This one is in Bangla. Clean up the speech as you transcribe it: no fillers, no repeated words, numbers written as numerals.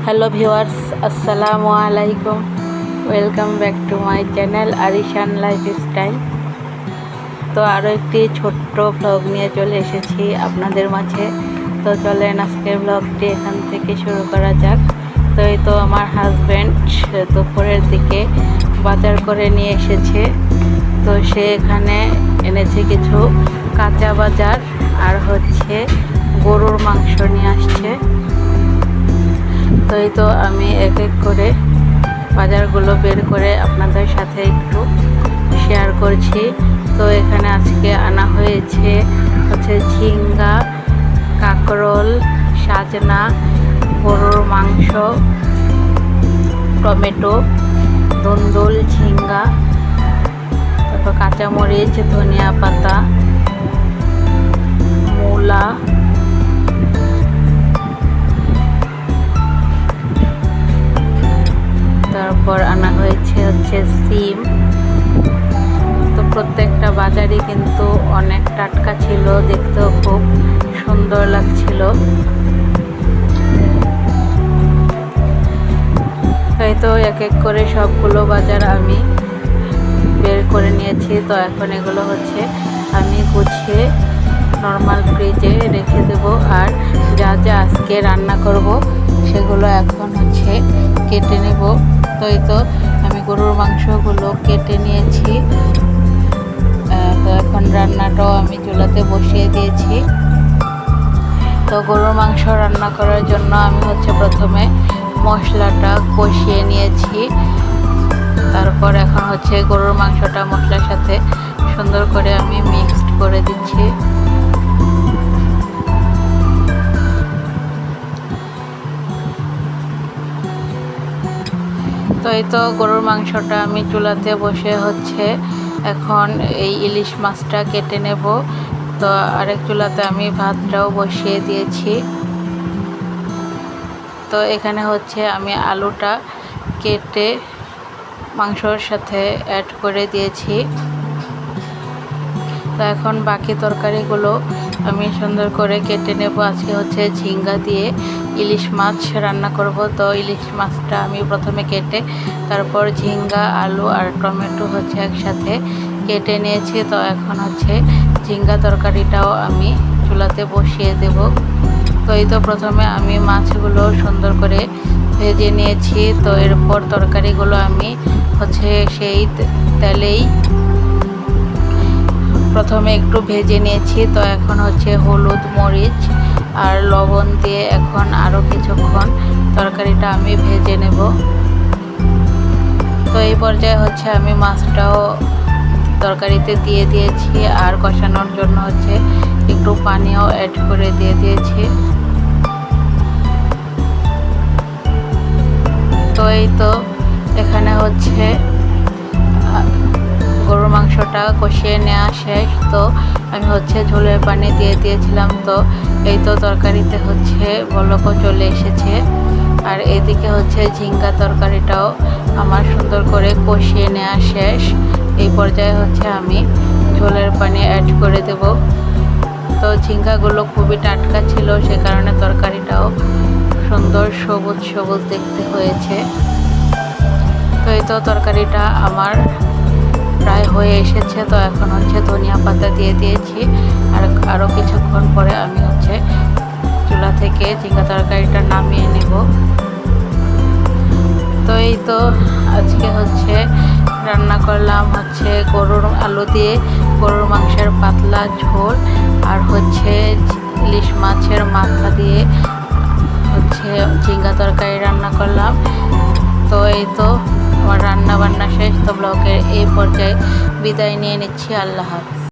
হ্যালো ভিউয়ার্স, আসসালামু আলাইকুম। Welcome back to my channel Arishan lifestyle. তো আরও একটি ছোট্ট ব্লগ নিয়ে চলে এসেছি আপনাদের মাঝে। তো চলেন আজকের ব্লগটি এখান থেকে শুরু করা যাক। তো এই তো আমার হাজব্যান্ড দুপুরের দিকে বাজার করে নিয়ে এসেছে। তো সে এখানে এনেছে কিছু কাঁচা বাজার আর হচ্ছে গরুর মাংস নিয়ে আসছে। তো এই তো আমি এক এক করে বাজারগুলো বের করে আপনাদের সাথে একটু শেয়ার করছি। তো এখানে আজকে আনা হয়েছে ঝিঙ্গা, কাঁকরোল, সাজনা, গরুর মাংস, টমেটো, ধুন্দুল, ঝিঙ্গা, তারপর কাঁচামরিচ, ধনিয়া পাতা, মূলা, তারপর আনা হয়েছে সিম। তো প্রত্যেকটা বাজারই কিন্তু অনেক টাটকা ছিল, দেখতেও খুব সুন্দর লাগছিল। তাই তো এক এক করে সবগুলো বাজার আমি বের করে নিয়েছি। তো এখন এগুলো আমি গুছিয়ে নর্মাল ফ্রিজে রেখে দেব। আর যা যা আজকে রান্না করব সেগুলো এখন কেটে নেব। তো এই তো আমি গরুর মাংসগুলো কেটে নিয়েছি। তো এখন রান্নাটাও আমি চুলাতে বসিয়ে দিয়েছি। তো গরুর মাংস রান্না করার জন্য আমি প্রথমে মশলাটা কষিয়ে নিয়েছি। তারপর এখন গরুর মাংসটা মশলার সাথে সুন্দর করে আমি মিক্সড করে দিচ্ছি। তো এই তো গরুর মাংসটা আমি চুলাতে বসে এখন এই ইলিশ মাছটা কেটে নেব। তো আরেক চুলাতে আমি ভাতটাও বসিয়ে দিয়েছি। তো এখানে আমি আলুটা কেটে মাংসর সাথে অ্যাড করে দিয়েছি। তো এখন বাকি তরকারিগুলো আমি সুন্দর করে কেটে নেব। আজকে ঝিঙ্গা দিয়ে ইলিশ মাছ রান্না করব। তো ইলিশ মাছটা আমি প্রথমে কেটে তারপর ঝিঙ্গা, আলু আর টমেটো একসাথে কেটে নিয়েছি। তো এখন ঝিঙ্গা তরকারিটাও আমি চুলাতে বসিয়ে দেব। তো এই তো প্রথমে আমি মাছগুলো সুন্দর করে ভেজে নিয়েছি। তো এরপর তরকারিগুলো আমি সেই তেলেই প্রথমে একটু ভেজে নিয়েছি। তো এখন হলুদ, মরিচ আর লবণ দিয়ে এখন আরও কিছুক্ষণ তরকারিটা আমি ভেজে নেব। তো এই পর্যায়ে আমি মাছটাও তরকারিতে দিয়ে দিয়েছি আর কষানোর জন্য একটু পানিও অ্যাড করে দিয়ে দিয়েছি। তো এই তো এখানে গরুর মাংসটা কষিয়ে নেওয়া শেষ। তো আমি ঝোলের পানি দিয়ে দিয়েছিলাম। তো এই তো তরকারিতে বলকও চলে এসেছে। আর এদিকে ঝিঙ্গা তরকারিটাও আমার সুন্দর করে কষিয়ে নেওয়া শেষ। এই পর্যায়ে আমি ঝোলের পানি অ্যাড করে দেব। তো ঝিঙ্গাগুলো খুবই টাটকা ছিল, সে কারণে তরকারিটাও সুন্দর সবুজ সবুজ দেখতে হয়েছে। তো এই তো তরকারিটা আমার প্রায় হয়ে এসেছে। তো এখন ধনিয়া পাতা দিয়ে দিয়েছি। আর আরও কিছুক্ষণ পরে আমি চুলা থেকে ঝিঙ্গা তরকারিটা নামিয়ে নেব। তো এই তো আজকে রান্না করলাম গরুর আলু দিয়ে গরুর মাংসের পাতলা ঝোল আর ইলিশ মাছের মাথা দিয়ে ঝিঙ্গা তরকারি রান্না করলাম। তো এই তো আমার রান্না বান্না শেষ। তো ব্লগের এই পর্যায়ে বিদায় নিয়ে নিচ্ছি। আল্লাহ হাফেজ।